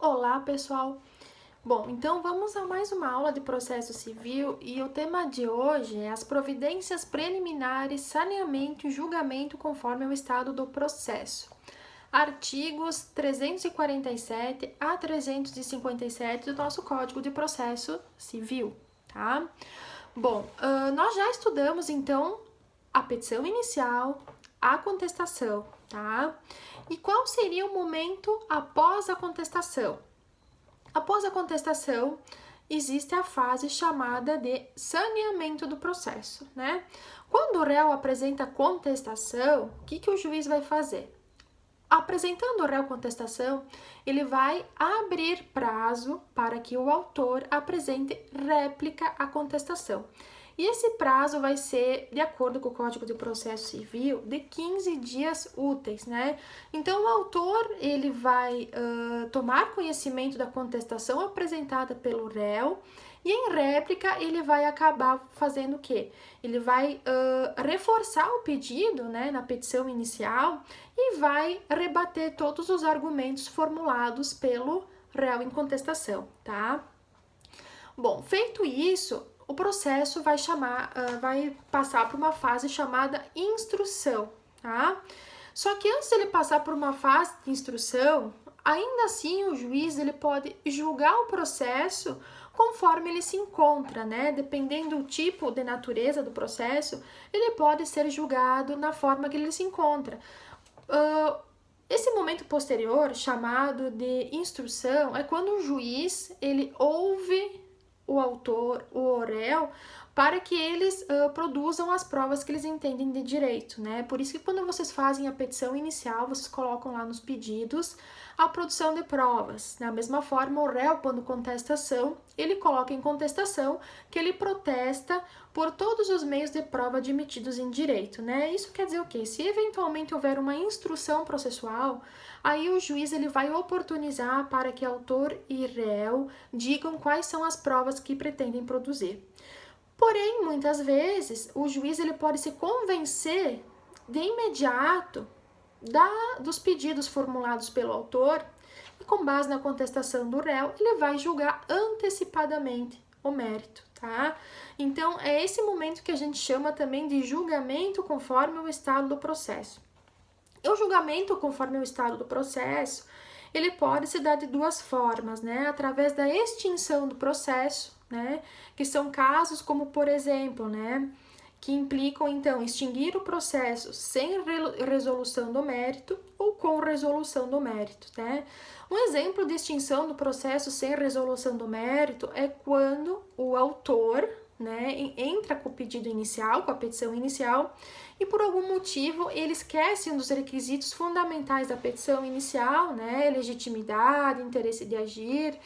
Olá, pessoal! Bom, então vamos a mais uma aula de processo civil e o tema de hoje é as providências preliminares, saneamento e julgamento conforme o estado do processo. Artigos 347 a 357 do nosso Código de Processo Civil, tá? Bom, nós já estudamos então a petição inicial, a contestação, tá? E qual seria o momento após a contestação? Após a contestação, existe a fase chamada de saneamento do processo, né? Quando o réu apresenta contestação, o que o juiz vai fazer? Apresentando o réu contestação, ele vai abrir prazo para que o autor apresente réplica à contestação. E esse prazo vai ser, de acordo com o Código de Processo Civil, de 15 dias úteis, né? Então, o autor, ele vai tomar conhecimento da contestação apresentada pelo réu e, em réplica, ele vai acabar fazendo o quê? Ele vai reforçar o pedido, né, na petição inicial e vai rebater todos os argumentos formulados pelo réu em contestação, tá? Bom, feito isso, o processo vai passar por uma fase chamada instrução, tá? Só que antes de ele passar por uma fase de instrução, ainda assim o juiz ele pode julgar o processo conforme ele se encontra, né? Dependendo do tipo de natureza do processo, ele pode ser julgado na forma que ele se encontra. Esse momento posterior, chamado de instrução, é quando o juiz ele ouve o autor, o réu, para que eles produzam as provas que eles entendem de direito, né? Por isso que quando vocês fazem a petição inicial, vocês colocam lá nos pedidos a produção de provas. Da mesma forma, o réu, quando contesta ação, ele coloca em contestação que ele protesta por todos os meios de prova admitidos em direito, né? Isso quer dizer o quê? Se eventualmente houver uma instrução processual, aí o juiz ele vai oportunizar para que autor e réu digam quais são as provas que pretendem produzir. Porém, muitas vezes, o juiz ele pode se convencer de imediato dos pedidos formulados pelo autor e, com base na contestação do réu, ele vai julgar antecipadamente o mérito, tá? Então, é esse momento que a gente chama também de julgamento conforme o estado do processo. E o julgamento conforme o estado do processo, ele pode se dar de duas formas, né? Através da extinção do processo, né? Que são casos como, por exemplo, né? Que implicam, então, extinguir o processo sem resolução do mérito ou com resolução do mérito, né? Um exemplo de extinção do processo sem resolução do mérito é quando o autor, né, entra com o pedido inicial, com a petição inicial, e por algum motivo ele esquece um dos requisitos fundamentais da petição inicial, né, legitimidade, interesse de agir,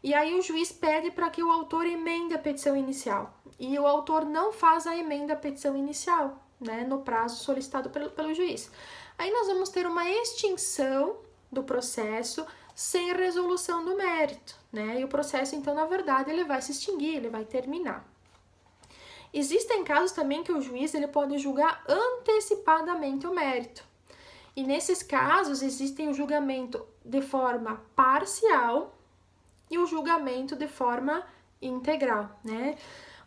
e aí o juiz pede para que o autor emende a petição inicial. E o autor não faz a emenda à petição inicial, né, no prazo solicitado pelo juiz. Aí nós vamos ter uma extinção do processo sem resolução do mérito, né? E o processo, então, na verdade, ele vai se extinguir, ele vai terminar. Existem casos também que o juiz ele pode julgar antecipadamente o mérito. E nesses casos existem o julgamento de forma parcial e o julgamento de forma integral, né?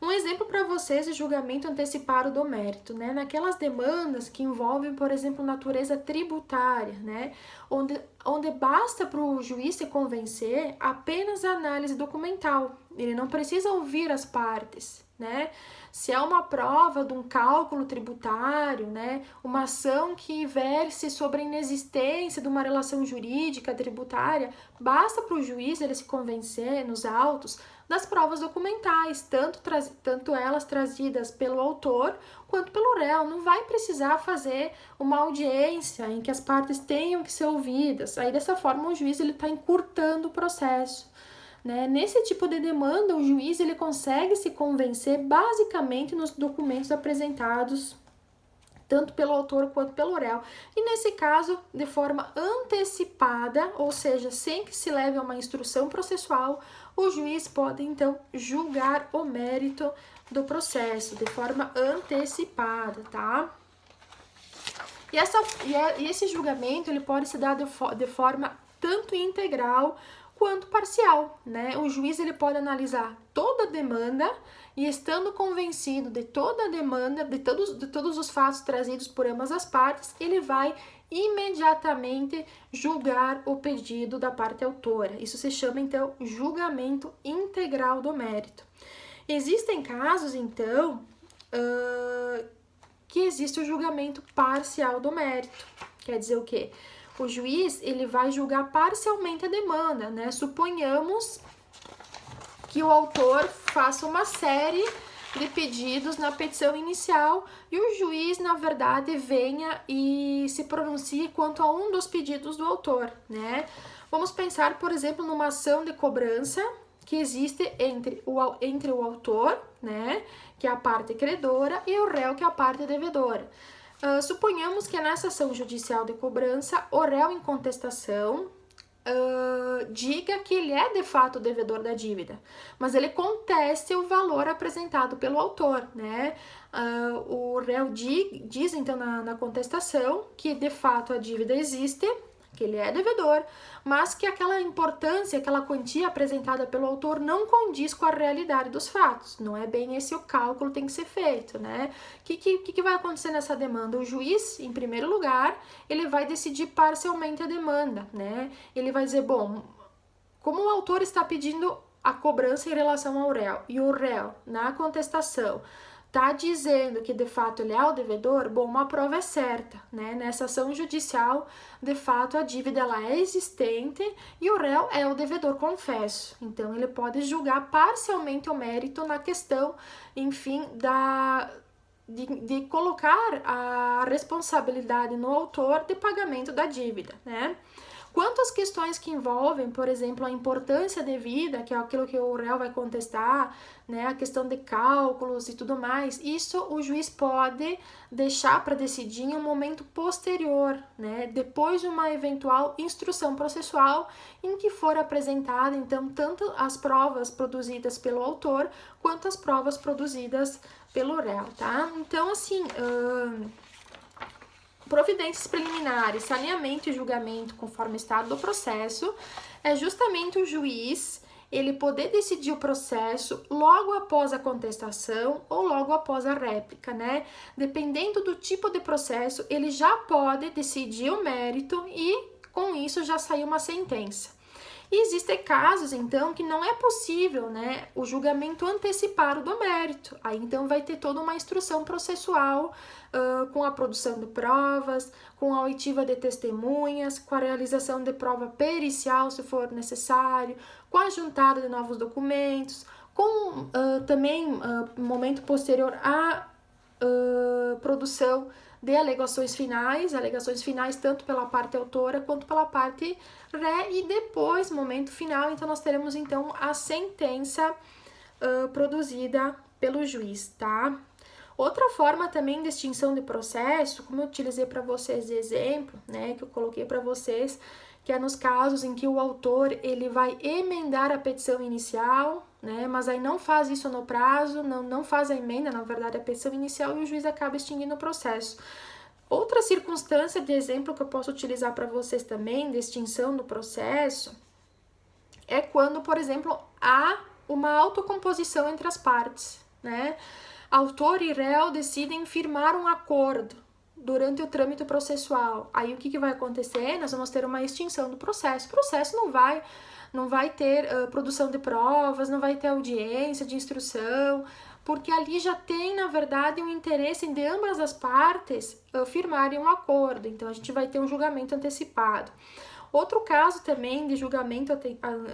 Um exemplo para vocês de julgamento antecipado do mérito, né? Naquelas demandas que envolvem, por exemplo, natureza tributária, né? Onde basta para o juiz se convencer apenas a análise documental. Ele não precisa ouvir as partes, né? Se é uma prova de um cálculo tributário, né? Uma ação que verse sobre a inexistência de uma relação jurídica tributária, basta para o juiz ele se convencer nos autos das provas documentais, tanto elas trazidas pelo autor quanto pelo réu. Não vai precisar fazer uma audiência em que as partes tenham que ser ouvidas. Aí, dessa forma, o juiz está encurtando o processo, né? Nesse tipo de demanda, o juiz ele consegue se convencer basicamente nos documentos apresentados tanto pelo autor quanto pelo réu. E nesse caso, de forma antecipada, ou seja, sem que se leve a uma instrução processual, o juiz pode, então, julgar o mérito do processo de forma antecipada, tá? E esse julgamento ele pode se dar de forma tanto integral quanto parcial, né? O juiz ele pode analisar toda a demanda e, estando convencido de toda a demanda, de todos os fatos trazidos por ambas as partes, ele vai imediatamente julgar o pedido da parte autora. Isso se chama, então, julgamento integral do mérito. Existem casos, então, que existe o julgamento parcial do mérito. Quer dizer o quê? O juiz ele vai julgar parcialmente a demanda, né? Suponhamos que o autor faça uma série de pedidos na petição inicial e o juiz, na verdade, venha e se pronuncie quanto a um dos pedidos do autor, né? Vamos pensar, por exemplo, numa ação de cobrança que existe entre o autor, né, que é a parte credora, e o réu, que é a parte devedora. Suponhamos que nessa ação judicial de cobrança, o réu em contestação diga que ele é de fato devedor da dívida, mas ele conteste o valor apresentado pelo autor, né? O réu diz então na contestação que de fato a dívida existe, que ele é devedor, mas que aquela importância, aquela quantia apresentada pelo autor não condiz com a realidade dos fatos. Não é bem esse o cálculo que tem que ser feito, né? O que vai acontecer nessa demanda? O juiz, em primeiro lugar, ele vai decidir parcialmente a demanda, né? Ele vai dizer, bom, como o autor está pedindo a cobrança em relação ao réu e o réu, na contestação, tá dizendo que de fato ele é o devedor, bom, uma prova é certa, né? Nessa ação judicial, de fato, a dívida ela é existente e o réu é o devedor confesso. Então, ele pode julgar parcialmente o mérito na questão, enfim, de colocar a responsabilidade no autor de pagamento da dívida, né? Quanto às questões que envolvem, por exemplo, a importância devida, que é aquilo que o réu vai contestar, né, a questão de cálculos e tudo mais, isso o juiz pode deixar para decidir em um momento posterior, né, depois de uma eventual instrução processual em que for apresentada, então, tanto as provas produzidas pelo autor quanto as provas produzidas pelo réu, tá? Então, assim, providências preliminares, saneamento e julgamento conforme o estado do processo, é justamente o juiz ele poder decidir o processo logo após a contestação ou logo após a réplica, né? Dependendo do tipo de processo, ele já pode decidir o mérito e, com isso, já sair uma sentença. E existem casos, então, que não é possível, né, o julgamento antecipado do mérito. Aí, então, vai ter toda uma instrução processual com a produção de provas, com a oitiva de testemunhas, com a realização de prova pericial, se for necessário, com a juntada de novos documentos, com também, momento posterior à produção de alegações finais tanto pela parte autora quanto pela parte ré, e depois, momento final, então nós teremos então a sentença produzida pelo juiz, tá? Outra forma também de extinção de processo, como eu utilizei para vocês de exemplo, né, que eu coloquei para vocês, que é nos casos em que o autor ele vai emendar a petição inicial, né, mas aí não faz isso no prazo, não faz a emenda, na verdade, a petição inicial, e o juiz acaba extinguindo o processo. Outra circunstância de exemplo que eu posso utilizar para vocês também, de extinção do processo, é quando, por exemplo, há uma autocomposição entre as partes, né? Autor e réu decidem firmar um acordo durante o trâmite processual. Aí o que vai acontecer? Nós vamos ter uma extinção do processo. O processo não vai ter produção de provas, não vai ter audiência de instrução, porque ali já tem, na verdade, um interesse de ambas as partes firmarem um acordo. Então, a gente vai ter um julgamento antecipado. Outro caso também de julgamento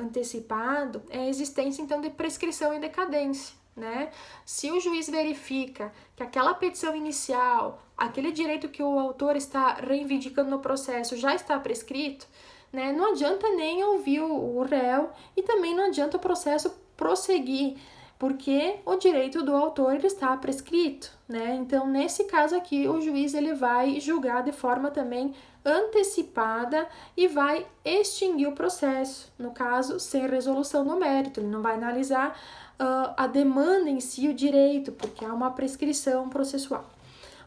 antecipado é a existência, então, de prescrição e decadência, né? Se o juiz verifica que aquela petição inicial, aquele direito que o autor está reivindicando no processo já está prescrito, né? Não adianta nem ouvir o réu e também não adianta o processo prosseguir, porque o direito do autor ele está prescrito, né? Então, nesse caso aqui, o juiz ele vai julgar de forma também antecipada e vai extinguir o processo, no caso, sem resolução do mérito. Ele não vai analisar a demanda em si, o direito, porque há uma prescrição processual.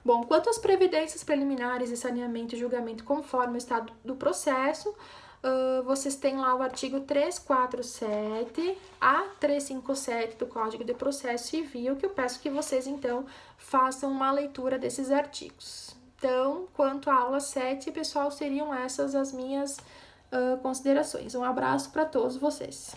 Bom, quanto às previdências preliminares de saneamento e julgamento conforme o estado do processo, vocês têm lá o artigo 347 a 357 do Código de Processo Civil, que eu peço que vocês, então, façam uma leitura desses artigos. Então, quanto à aula 7, pessoal, seriam essas as minhas considerações. Um abraço para todos vocês.